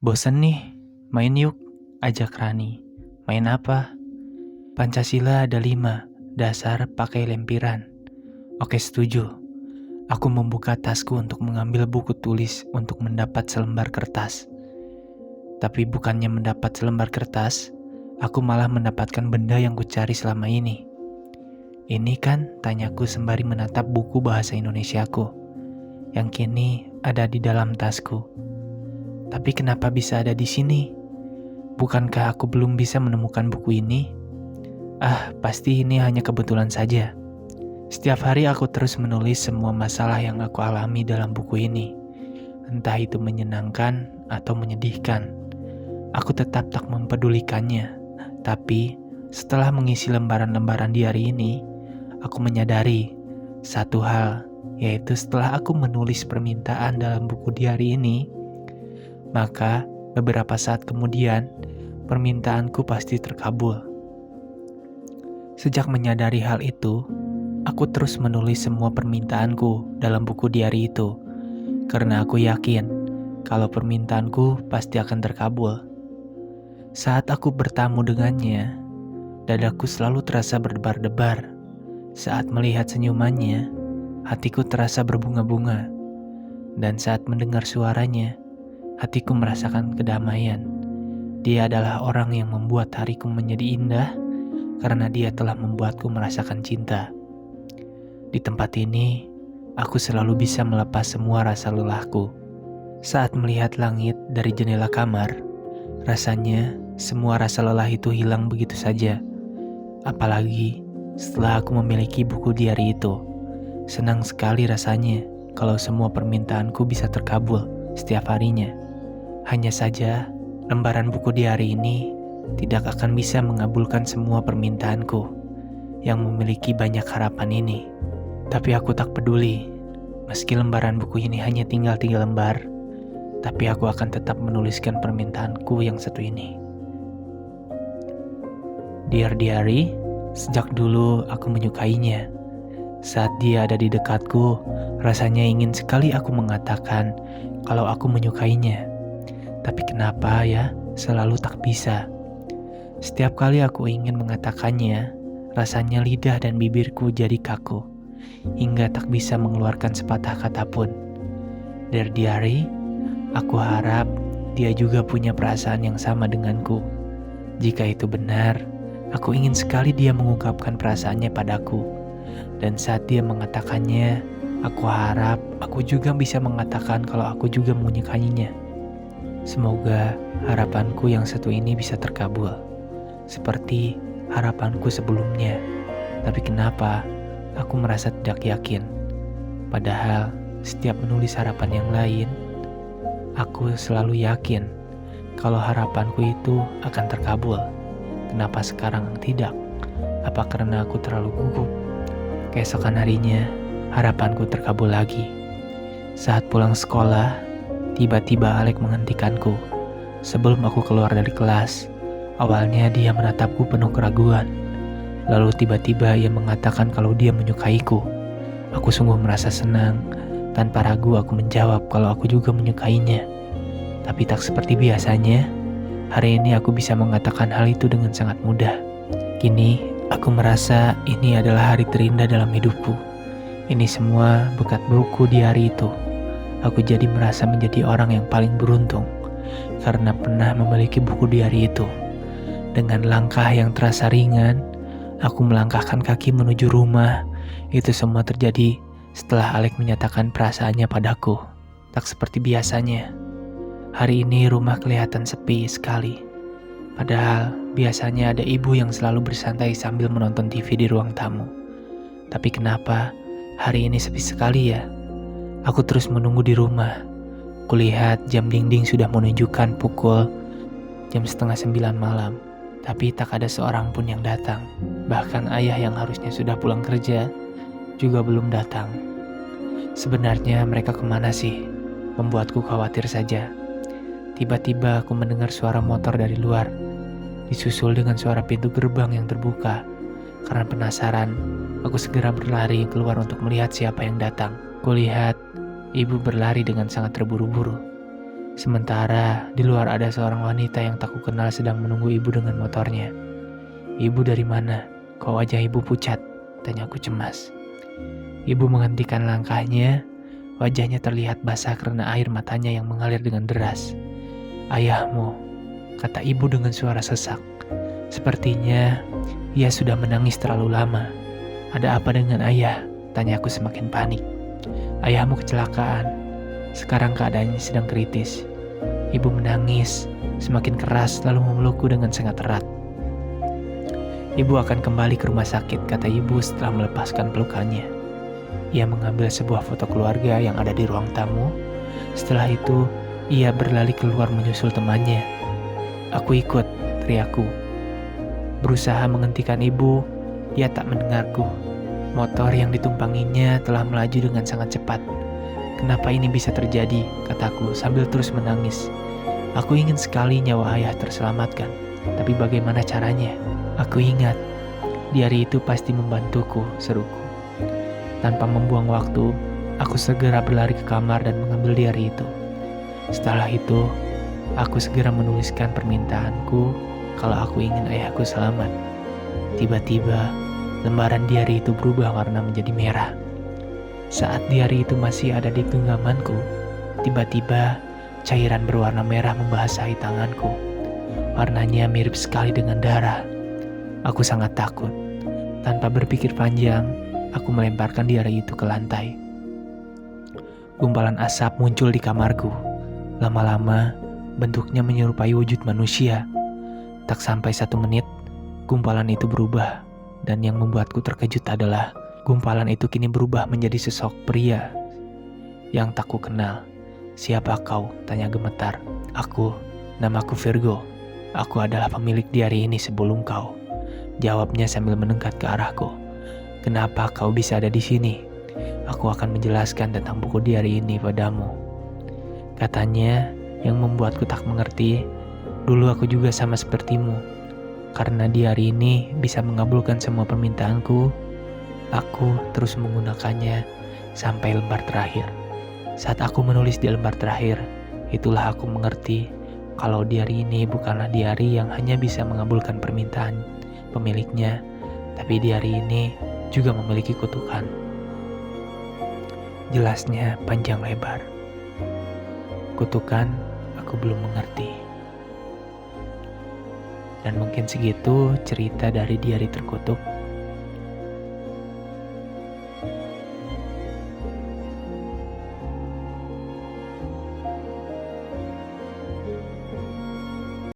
Bosen nih, main yuk, ajak Rani. Main apa? Pancasila ada 5, dasar pakai lempiran. Oke, setuju. Aku membuka tasku untuk mengambil buku tulis untuk mendapat selembar kertas. Tapi bukannya mendapat selembar kertas, aku malah mendapatkan benda yang kucari selama ini. Ini kan, tanyaku sembari menatap buku bahasa Indonesiaku, yang kini ada di dalam tasku. Tapi kenapa bisa ada di sini? Bukankah aku belum bisa menemukan buku ini? Pasti ini hanya kebetulan saja. Setiap hari aku terus menulis semua masalah yang aku alami dalam buku ini. Entah itu menyenangkan atau menyedihkan. Aku tetap tak mempedulikannya. Tapi setelah mengisi lembaran-lembaran di hari ini, aku menyadari satu hal, yaitu setelah aku menulis permintaan dalam buku di hari ini, maka beberapa saat kemudian permintaanku pasti terkabul. Sejak menyadari hal itu, aku terus menulis semua permintaanku dalam buku diari itu, karena aku yakin kalau permintaanku pasti akan terkabul. Saat aku bertamu dengannya, dadaku selalu terasa berdebar-debar. Saat melihat senyumannya, hatiku terasa berbunga-bunga. Dan saat mendengar suaranya, hatiku merasakan kedamaian. Dia adalah orang yang membuat hariku menjadi indah, karena dia telah membuatku merasakan cinta. Di tempat ini, aku selalu bisa melepas semua rasa lelahku. Saat melihat langit dari jendela kamar, rasanya semua rasa lelah itu hilang begitu saja. Apalagi setelah aku memiliki buku diari itu. Senang sekali rasanya kalau semua permintaanku bisa terkabul setiap harinya. Hanya saja, lembaran buku diari ini tidak akan bisa mengabulkan semua permintaanku yang memiliki banyak harapan ini. Tapi aku tak peduli, meski lembaran buku ini hanya tinggal 3 lembar, tapi aku akan tetap menuliskan permintaanku yang satu ini. Dear Diary, sejak dulu aku menyukainya. Saat dia ada di dekatku, rasanya ingin sekali aku mengatakan kalau aku menyukainya. Tapi kenapa ya, selalu tak bisa. Setiap kali aku ingin mengatakannya, rasanya lidah dan bibirku jadi kaku, hingga tak bisa mengeluarkan sepatah kata pun. Dear Diary, aku harap dia juga punya perasaan yang sama denganku. Jika itu benar, aku ingin sekali dia mengungkapkan perasaannya padaku. Dan saat dia mengatakannya, aku harap aku juga bisa mengatakan kalau aku juga menyukainya. Semoga harapanku yang satu ini bisa terkabul, seperti harapanku sebelumnya. Tapi kenapa aku merasa tidak yakin? Padahal setiap menulis harapan yang lain, aku selalu yakin kalau harapanku itu akan terkabul. Kenapa sekarang tidak? Apa karena aku terlalu gugup? Keesokan harinya, harapanku terkabul lagi. Saat pulang sekolah, tiba-tiba Alek menghentikanku. Sebelum aku keluar dari kelas, awalnya dia menatapku penuh keraguan. Lalu tiba-tiba ia mengatakan kalau dia menyukaiku. Aku sungguh merasa senang. Tanpa ragu aku menjawab kalau aku juga menyukainya. Tapi tak seperti biasanya, hari ini aku bisa mengatakan hal itu dengan sangat mudah. Kini, aku merasa ini adalah hari terindah dalam hidupku. Ini semua berkat buku di hari itu. Aku jadi merasa menjadi orang yang paling beruntung karena pernah memiliki buku di hari itu. Dengan langkah yang terasa ringan, aku melangkahkan kaki menuju rumah. Itu semua terjadi setelah Alek menyatakan perasaannya padaku. Tak seperti biasanya. Hari ini rumah kelihatan sepi sekali. Padahal biasanya ada ibu yang selalu bersantai sambil menonton TV di ruang tamu. Tapi kenapa hari ini sepi sekali ya? Aku terus menunggu di rumah. Kulihat jam dinding sudah menunjukkan pukul jam 8:30 malam. Tapi tak ada seorang pun yang datang. Bahkan ayah yang harusnya sudah pulang kerja juga belum datang. Sebenarnya mereka kemana sih? Membuatku khawatir saja. Tiba-tiba aku mendengar suara motor dari luar, disusul dengan suara pintu gerbang yang terbuka. Karena penasaran, aku segera berlari keluar untuk melihat siapa yang datang. Kulihat ibu berlari dengan sangat terburu-buru. Sementara di luar ada seorang wanita yang tak kukenal sedang menunggu ibu dengan motornya. "Ibu dari mana? Kok wajah ibu pucat?" tanyaku cemas. Ibu menghentikan langkahnya, wajahnya terlihat basah karena air matanya yang mengalir dengan deras. "Ayahmu," kata ibu dengan suara sesak. "Sepertinya ia sudah menangis terlalu lama." "Ada apa dengan ayah?" tanyaku semakin panik. "Ayahmu kecelakaan. Sekarang keadaannya sedang kritis." Ibu menangis semakin keras lalu memelukku dengan sangat erat. "Ibu akan kembali ke rumah sakit," kata ibu setelah melepaskan pelukannya. Ia mengambil sebuah foto keluarga yang ada di ruang tamu. Setelah itu, ia berlari keluar menyusul temannya. "Aku ikut," teriakku. Berusaha menghentikan ibu, ia tak mendengarku. Motor yang ditumpanginya telah melaju dengan sangat cepat. "Kenapa ini bisa terjadi?" kataku sambil terus menangis. Aku ingin sekali nyawa ayah terselamatkan, tapi bagaimana caranya? Aku ingat, diari itu pasti membantuku, seruku. Tanpa membuang waktu, aku segera berlari ke kamar dan mengambil diari itu. Setelah itu, aku segera menuliskan permintaanku kalau aku ingin ayahku selamat. Tiba-tiba, lembaran diari itu berubah warna menjadi merah. Saat diari itu masih ada di genggamanku, tiba-tiba cairan berwarna merah membasahi tanganku. Warnanya mirip sekali dengan darah. Aku sangat takut. Tanpa berpikir panjang, aku melemparkan diari itu ke lantai. Gumpalan asap muncul di kamarku. Lama-lama, bentuknya menyerupai wujud manusia. Tak sampai 1 menit, gumpalan itu berubah. Dan yang membuatku terkejut adalah gumpalan itu kini berubah menjadi sosok pria yang tak ku kenal. "Siapa kau?" tanya gemetar. Namaku Virgo. Aku adalah pemilik diari ini sebelum kau," jawabnya sambil mendekat ke arahku. "Kenapa kau bisa ada di sini? Aku akan menjelaskan tentang buku diari ini padamu," katanya yang membuatku tak mengerti. Dulu aku juga sama sepertimu. Karena diari ini bisa mengabulkan semua permintaanku, aku terus menggunakannya sampai lembar terakhir. Saat aku menulis di lembar terakhir, itulah aku mengerti kalau diari ini bukanlah diari yang hanya bisa mengabulkan permintaan pemiliknya, tapi diari ini juga memiliki kutukan. Jelasnya panjang lebar. Kutukan aku belum mengerti. Dan mungkin segitu cerita dari diari terkutuk.